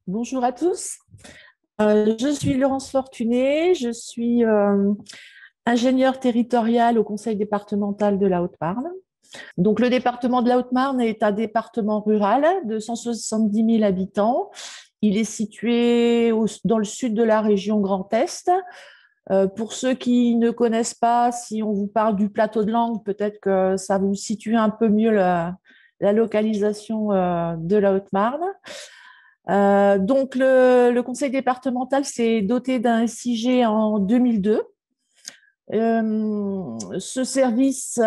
Bonjour à tous. Je suis Laurence Fortuné, je suis ingénieure territoriale au conseil départemental de la Haute-Marne. Donc, le département de la Haute-Marne est un département rural de 170 000 habitants. Il est situé dans le sud de la région Grand Est. Pour ceux qui ne connaissent pas, si on vous parle du plateau de Langres, peut-être que ça vous situe un peu mieux la localisation de la Haute-Marne. Donc, le conseil départemental s'est doté d'un SIG en 2002. Ce service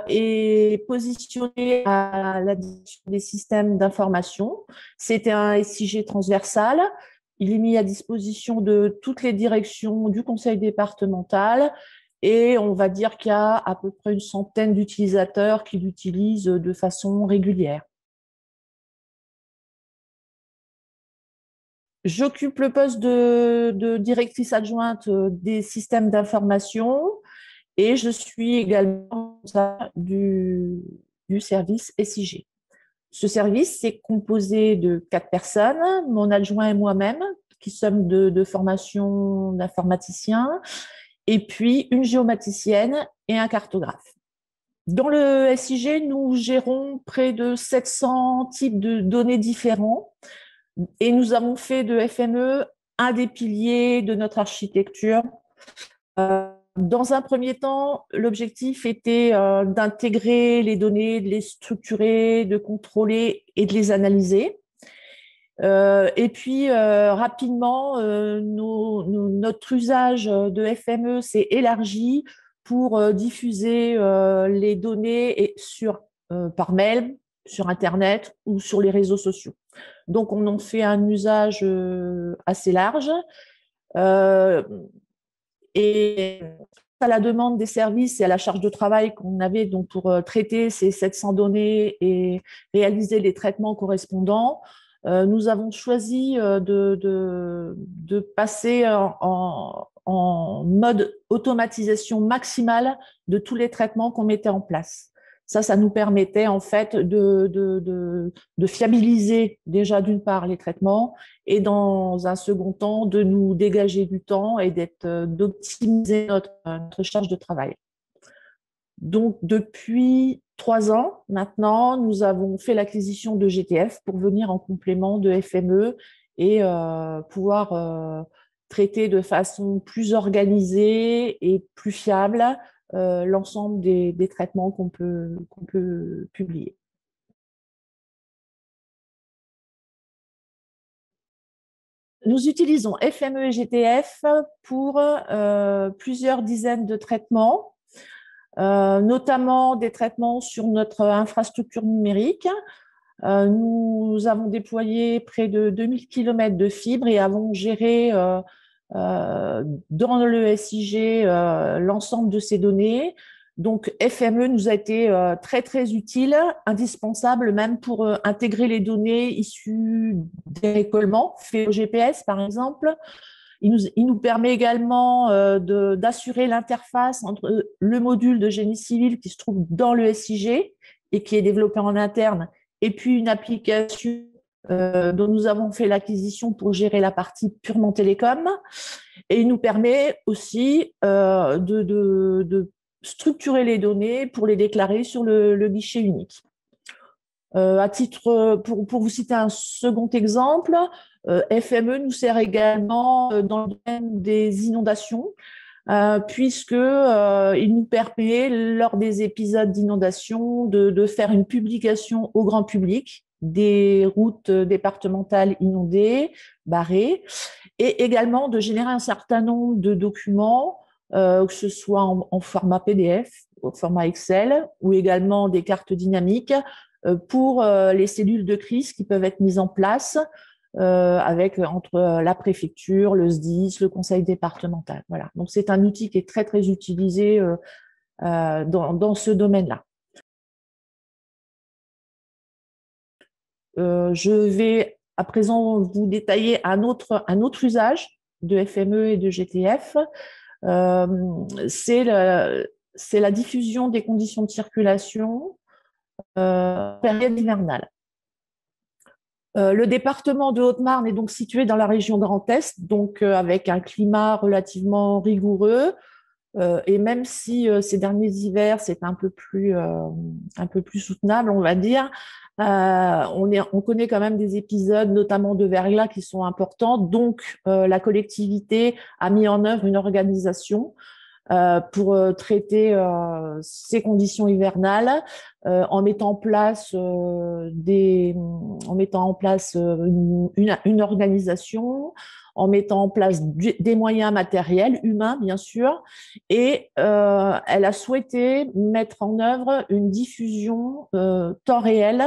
est positionné à la direction des systèmes d'information. C'était un SIG transversal. Il est mis à disposition de toutes les directions du conseil départemental et on va dire qu'il y a à peu près une centaine d'utilisateurs qui l'utilisent de façon régulière. J'occupe le poste de directrice adjointe des systèmes d'information et je suis également du service SIG. Ce service est composé de 4 personnes, mon adjoint et moi-même, qui sommes de formation d'informaticien, et puis une géomaticienne et un cartographe. Dans le SIG, nous gérons près de 700 types de données différents et nous avons fait de FME un des piliers de notre architecture. Dans un premier temps, l'objectif était d'intégrer les données, de les structurer, de contrôler et de les analyser. Et puis, rapidement, notre usage de FME s'est élargi pour diffuser les données par mail, sur Internet ou sur les réseaux sociaux. Donc, on en fait un usage assez large. Euh, et à la demande des services et à la charge de travail qu'on avait donc pour traiter ces 700 données et réaliser les traitements correspondants, nous avons choisi de passer en mode automatisation maximale de tous les traitements qu'on mettait en place. Ça nous permettait en fait de fiabiliser déjà d'une part les traitements et dans un second temps de nous dégager du temps et d'optimiser notre charge de travail. Donc depuis 3 ans maintenant, nous avons fait l'acquisition de GTF pour venir en complément de FME et pouvoir traiter de façon plus organisée et plus fiable l'ensemble des traitements qu'on peut publier. Nous utilisons FME et GTF pour plusieurs dizaines de traitements, notamment des traitements sur notre infrastructure numérique. Nous avons déployé près de 2000 km de fibres et avons géré dans le SIG l'ensemble de ces données. Donc, FME nous a été très, très utile, indispensable même pour intégrer les données issues des récollements faits au GPS, par exemple. Il nous permet également d'assurer l'interface entre le module de génie civil qui se trouve dans le SIG et qui est développé en interne, et puis une application dont nous avons fait l'acquisition pour gérer la partie purement télécom. Et il nous permet aussi de structurer les données pour les déclarer sur le guichet unique. Pour vous citer un second exemple, FME nous sert également dans le domaine des inondations, puisque il nous permet, lors des épisodes d'inondation, de faire une publication au grand public des routes départementales inondées, barrées, et également de générer un certain nombre de documents, que ce soit en format PDF, au format Excel, ou également des cartes dynamiques pour les cellules de crise qui peuvent être mises en place entre la préfecture, le SDIS, le conseil départemental. Voilà. Donc, c'est un outil qui est très, très utilisé dans ce domaine-là. Je vais à présent vous détailler un autre usage de FME et de GTF. Euh, c'est la diffusion des conditions de circulation en période hivernale. Le département de Haute-Marne est donc situé dans la région Grand Est, donc avec un climat relativement rigoureux. Et même si ces derniers hivers, c'est un peu plus soutenable, on va dire, on connaît quand même des épisodes, notamment de verglas, qui sont importants. Donc, la collectivité a mis en œuvre une organisation pour traiter ces conditions hivernales en mettant en place une organisation, en mettant en place des moyens matériels, humains bien sûr, et elle a souhaité mettre en œuvre une diffusion temps réel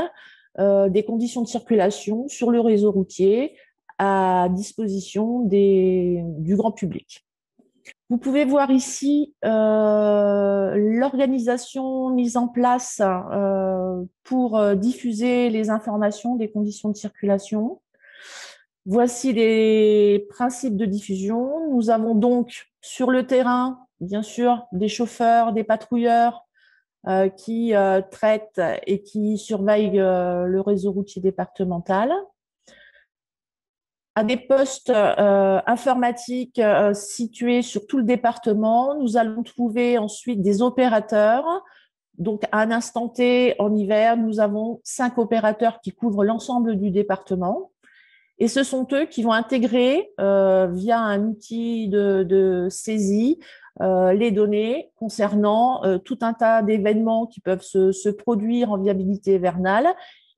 des conditions de circulation sur le réseau routier à disposition du grand public. Vous pouvez voir ici l'organisation mise en place pour diffuser les informations des conditions de circulation. Voici les principes de diffusion. Nous avons donc sur le terrain, bien sûr, des chauffeurs, des patrouilleurs qui traitent et qui surveillent le réseau routier départemental. À des postes informatiques situés sur tout le département, nous allons trouver ensuite des opérateurs. Donc, à un instant T, en hiver, nous avons 5 opérateurs qui couvrent l'ensemble du département. Et ce sont eux qui vont intégrer via un outil de saisie les données concernant tout un tas d'événements qui peuvent se produire en viabilité hivernale.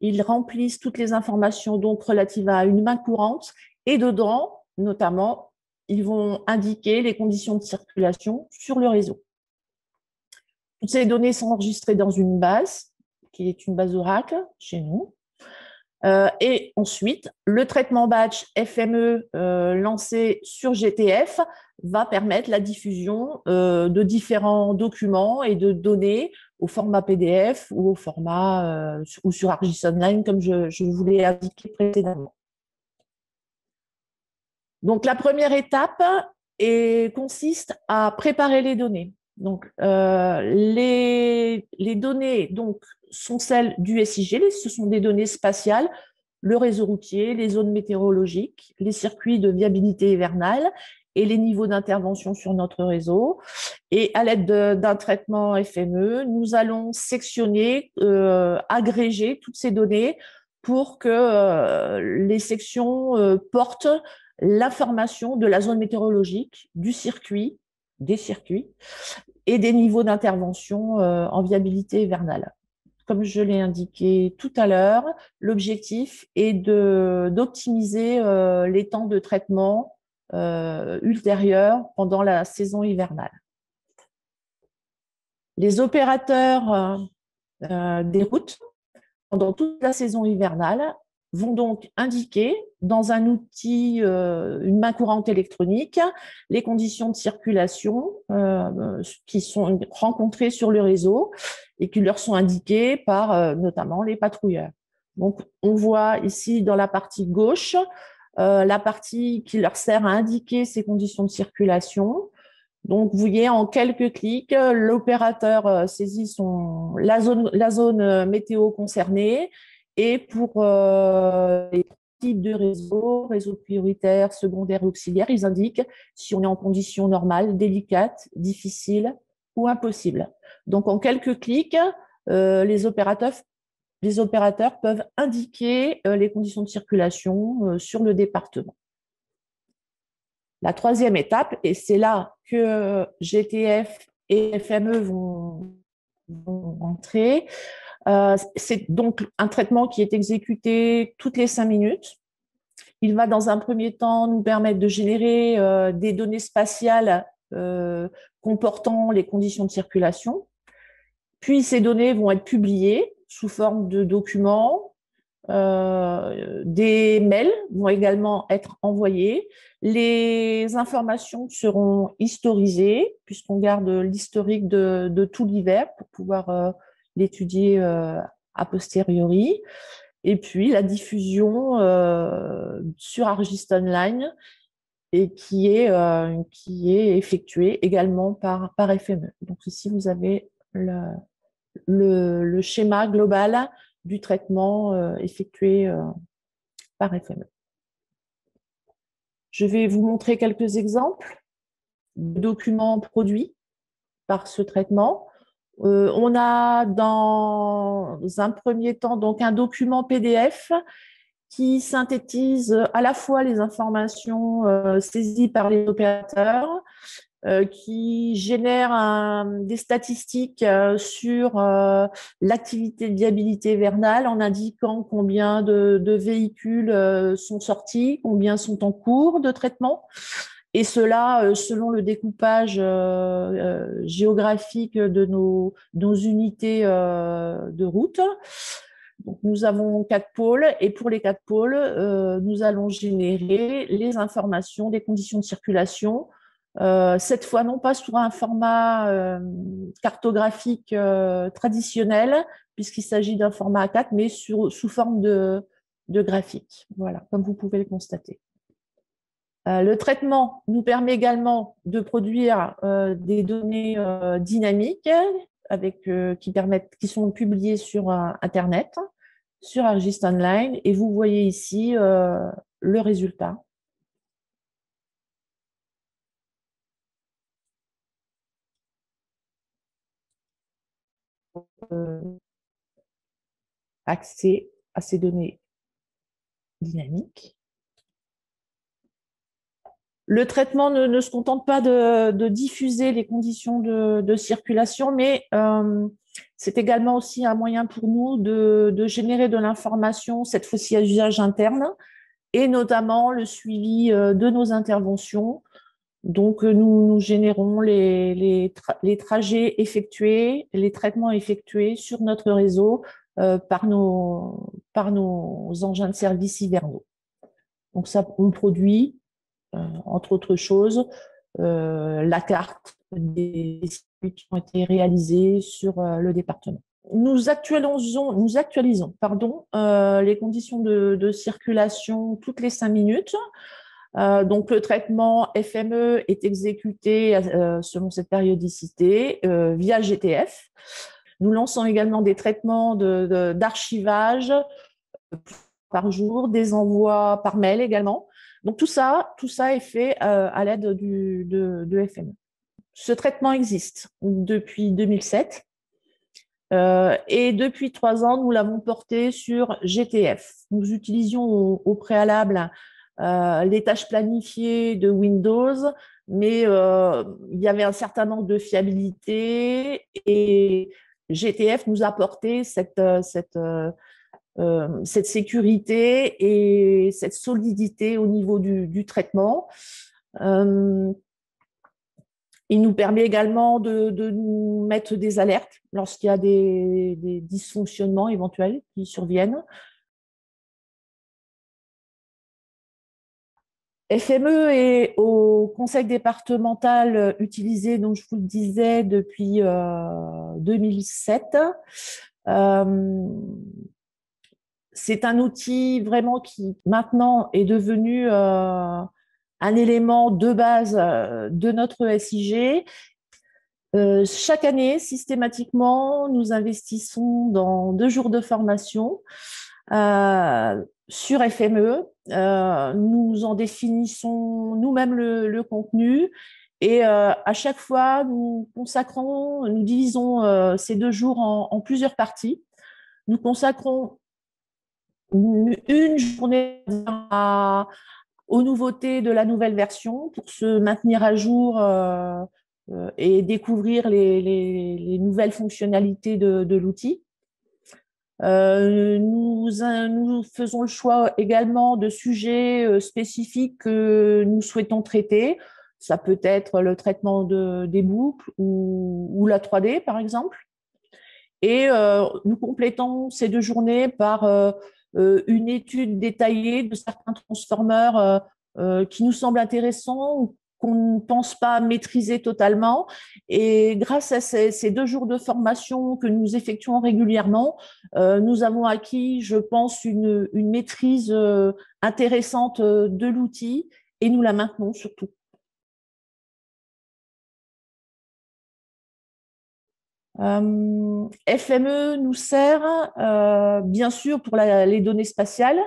Ils remplissent toutes les informations donc relatives à une main courante et dedans, notamment, ils vont indiquer les conditions de circulation sur le réseau. Toutes ces données sont enregistrées dans une base, qui est une base Oracle chez nous. Et ensuite, le traitement batch FME lancé sur GTF va permettre la diffusion de différents documents et de données au format PDF ou au format ou sur ArcGIS Online, comme je vous l'ai indiqué précédemment. Donc, la première étape consiste à préparer les données. Donc, les données donc, sont celles du SIG, ce sont des données spatiales, le réseau routier, les zones météorologiques, les circuits de viabilité hivernale et les niveaux d'intervention sur notre réseau. Et à l'aide d'un traitement FME, nous allons sectionner, agréger toutes ces données pour que les sections portent l'information de la zone météorologique, du circuit, des circuits et des niveaux d'intervention en viabilité hivernale. Comme je l'ai indiqué tout à l'heure, l'objectif est d'optimiser les temps de traitement ultérieurs pendant la saison hivernale. Les opérateurs des routes, pendant toute la saison hivernale, vont donc indiquer dans un outil, une main courante électronique, les conditions de circulation qui sont rencontrées sur le réseau et qui leur sont indiquées par notamment les patrouilleurs. Donc, on voit ici dans la partie gauche, la partie qui leur sert à indiquer ces conditions de circulation. Donc, vous voyez, en quelques clics, l'opérateur saisit la zone météo concernée et pour les types de réseau prioritaire, secondaire, auxiliaire, ils indiquent si on est en conditions normales, délicates, difficiles ou impossibles. Donc, en quelques clics, les opérateurs peuvent indiquer les conditions de circulation sur le département. La troisième étape, et c'est là que GTF et FME vont entrer, c'est donc un traitement qui est exécuté toutes les 5 minutes. Il va dans un premier temps nous permettre de générer des données spatiales comportant les conditions de circulation. Puis ces données vont être publiées sous forme de documents. Des mails vont également être envoyés. Les informations seront historisées puisqu'on garde l'historique de tout l'hiver pour pouvoir l'étudier a posteriori. Et puis la diffusion sur ArcGIS Online et qui est effectuée également par FME. Donc ici, vous avez le schéma global du traitement effectué par FME. Je vais vous montrer quelques exemples de documents produits par ce traitement. On a dans un premier temps donc un document PDF qui synthétise à la fois les informations saisies par les opérateurs, qui génère des statistiques sur l'activité de viabilité vernale en indiquant combien de véhicules sont sortis, combien sont en cours de traitement. Et cela selon le découpage géographique de nos unités de route. Donc, nous avons 4 pôles et pour les 4 pôles, nous allons générer les informations des conditions de circulation. Cette fois, non pas sous un format cartographique traditionnel, puisqu'il s'agit d'un format A4, mais sous forme de graphique. Voilà, comme vous pouvez le constater. Le traitement nous permet également de produire des données dynamiques qui sont publiées sur Internet, sur Argist Online, et vous voyez ici le résultat. Accès à ces données dynamiques. Le traitement ne se contente pas de diffuser les conditions de circulation, mais c'est également aussi un moyen pour nous de générer de l'information, cette fois-ci à usage interne, et notamment le suivi de nos interventions. Donc, nous générons les trajets effectués, les traitements effectués sur notre réseau par nos engins de service hivernaux. Donc, ça, on produit entre autres choses, la carte des circuits qui ont été réalisés sur le département. Nous actualisons les conditions de circulation toutes les 5 minutes. Donc, le traitement FME est exécuté selon cette périodicité via GTF. Nous lançons également des traitements d'archivage par jour, des envois par mail également. Donc, tout ça est fait à l'aide de FME. Ce traitement existe depuis 2007 et depuis 3 ans, nous l'avons porté sur GTF. Nous utilisions au préalable les tâches planifiées de Windows, mais il y avait un certain manque de fiabilité et GTF nous a apporté cette sécurité et cette solidité au niveau du traitement. Il nous permet également de nous mettre des alertes lorsqu'il y a des dysfonctionnements éventuels qui surviennent. FME est au conseil départemental utilisé, donc je vous le disais, depuis 2007. C'est un outil vraiment qui maintenant est devenu un élément de base de notre SIG. Chaque année, systématiquement, nous investissons dans 2 jours de formation sur FME. Nous en définissons nous-mêmes le contenu et à chaque fois, nous divisons ces 2 jours en plusieurs parties. Nous consacrons une journée aux nouveautés de la nouvelle version pour se maintenir à jour et découvrir les nouvelles fonctionnalités de l'outil. Nous faisons le choix également de sujets spécifiques que nous souhaitons traiter. Ça peut être le traitement des boucles ou la 3D, par exemple. Et nous complétons ces 2 journées par une étude détaillée de certains transformeurs qui nous semblent intéressants ou qu'on ne pense pas maîtriser totalement. Et grâce à ces 2 jours de formation que nous effectuons régulièrement, nous avons acquis, je pense, une maîtrise intéressante de l'outil et nous la maintenons surtout. FME nous sert bien sûr pour les données spatiales,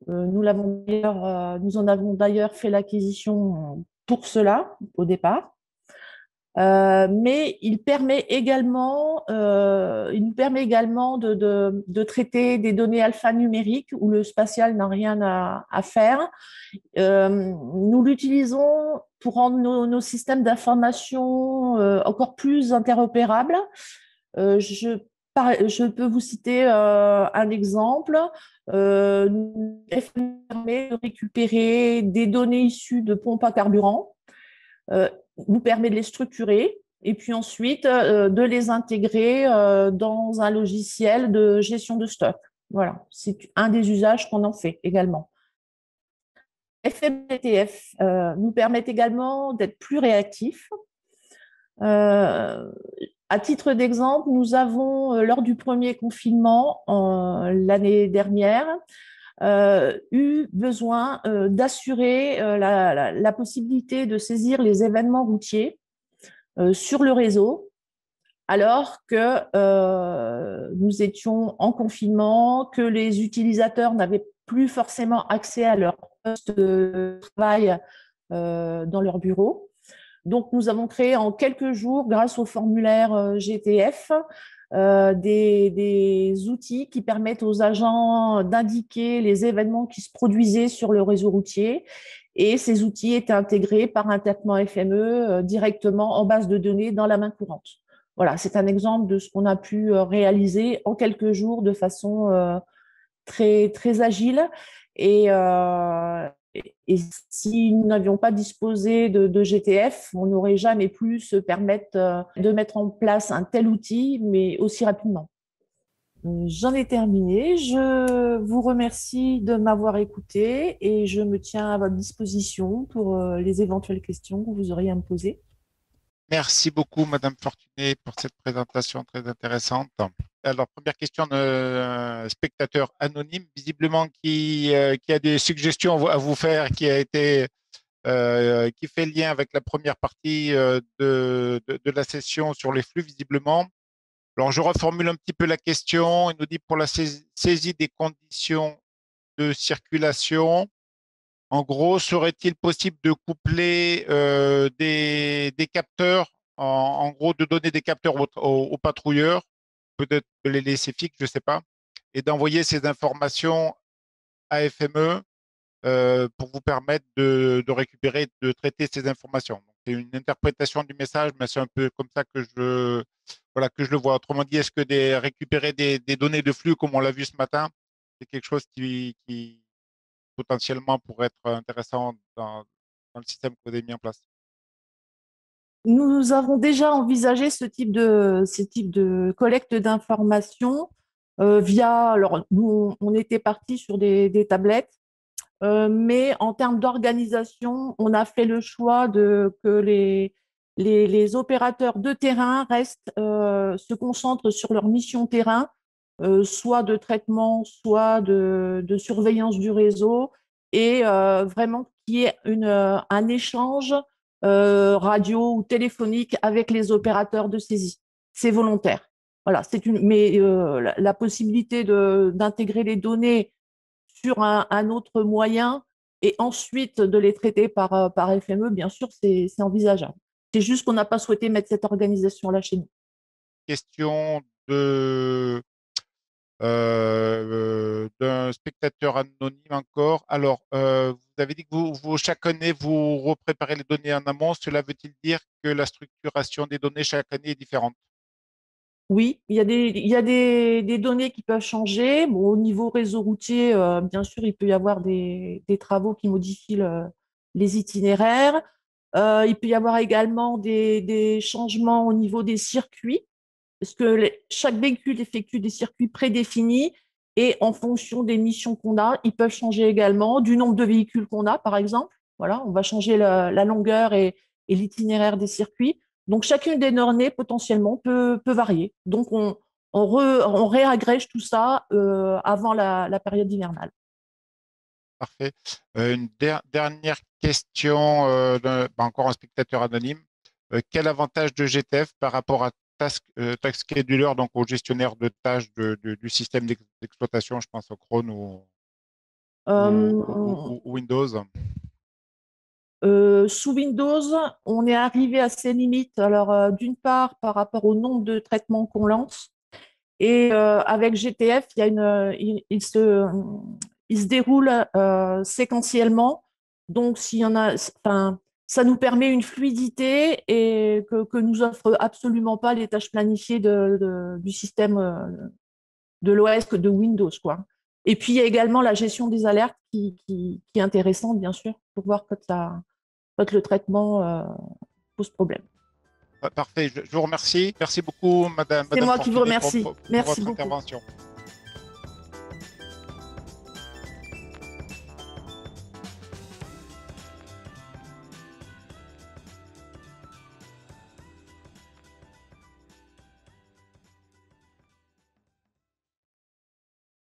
Nous en avons d'ailleurs fait l'acquisition pour cela au départ. Mais il nous permet également de traiter des données alphanumériques où le spatial n'a rien à faire. Nous l'utilisons pour rendre nos systèmes d'information encore plus interopérables. Je peux vous citer un exemple. FM permet de récupérer des données issues de pompes à carburant, nous permet de les structurer et puis ensuite de les intégrer dans un logiciel de gestion de stock. Voilà, c'est un des usages qu'on en fait également. FMTF nous permet également d'être plus réactifs. À titre d'exemple, nous avons, lors du premier confinement l'année dernière, eu besoin d'assurer la possibilité de saisir les événements routiers sur le réseau, alors que nous étions en confinement, que les utilisateurs n'avaient plus forcément accès à leur poste de travail dans leur bureau. Donc, nous avons créé en quelques jours, grâce au formulaire GTF, des outils qui permettent aux agents d'indiquer les événements qui se produisaient sur le réseau routier. Et ces outils étaient intégrés par un traitement FME directement en base de données dans la main courante. Voilà, c'est un exemple de ce qu'on a pu réaliser en quelques jours de façon très, très agile. Et, et si nous n'avions pas disposé de GTF, on n'aurait jamais pu se permettre de mettre en place un tel outil, mais aussi rapidement. J'en ai terminé. Je vous remercie de m'avoir écouté et je me tiens à votre disposition pour les éventuelles questions que vous auriez à me poser. Merci beaucoup, Madame Fortuné, pour cette présentation très intéressante. Alors, première question d'un spectateur anonyme, visiblement qui a des suggestions à vous faire, qui fait lien avec la première partie de la session sur les flux, visiblement. Alors, je reformule un petit peu la question. Il nous dit pour la saisie des conditions de circulation, en gros, serait-il possible de coupler des capteurs, en gros, de donner des capteurs aux patrouilleurs, peut-être de les laisser fixes, je ne sais pas, et d'envoyer ces informations à FME pour vous permettre de récupérer, de traiter ces informations. Donc, c'est une interprétation du message, mais c'est un peu comme ça voilà, que je le vois. Autrement dit, est-ce que récupérer des données de flux, comme on l'a vu ce matin, c'est quelque chose qui potentiellement pourrait être intéressant dans le système que vous avez mis en place? Nous avons déjà envisagé ce type de collecte d'informations via, alors nous, on était parti sur des tablettes, mais en termes d'organisation, on a fait le choix que les opérateurs de terrain se concentrent sur leur mission terrain, soit de traitement, soit de surveillance du réseau, et vraiment qu'il y ait un échange radio ou téléphonique avec les opérateurs de saisie. C'est volontaire. Voilà, mais la possibilité d'intégrer les données sur un autre moyen et ensuite de les traiter par FME, bien sûr, c'est envisageable. C'est juste qu'on n'a pas souhaité mettre cette organisation-là chez nous. Question d'un spectateur anonyme encore. Alors, vous avez dit que chaque année, vous repréparez les données en amont. Cela veut-il dire que la structuration des données chaque année est différente? Oui, il y a des données qui peuvent changer. Bon, au niveau réseau routier, bien sûr, il peut y avoir des travaux qui modifient les itinéraires. Il peut y avoir également des changements au niveau des circuits, parce que chaque véhicule effectue des circuits prédéfinis et en fonction des missions qu'on a, ils peuvent changer également, du nombre de véhicules qu'on a, par exemple. Voilà, on va changer la longueur et l'itinéraire des circuits. Donc, chacune des données, potentiellement, peut varier. Donc, on réagrège tout ça avant la période hivernale. Parfait. Une dernière question, encore un spectateur anonyme. Quel avantage de GTF par rapport à Task Scheduler, donc au gestionnaire de tâches du système d'exploitation, je pense au Chrome ou… ou Windows? Sous Windows, on est arrivé à ses limites. Alors, d'une part, par rapport au nombre de traitements qu'on lance, et avec GTF, il se déroule séquentiellement. Donc, s'il y en a, enfin, ça nous permet une fluidité et que nous offre absolument pas les tâches planifiées du système de l'OS que de Windows, quoi. Et puis, il y a également la gestion des alertes qui est intéressante, bien sûr, pour voir quand le traitement pose problème. Parfait, je vous remercie. Merci beaucoup, C'est Madame moi qui vous Fortuné, remercie. pour Merci votre beaucoup. intervention.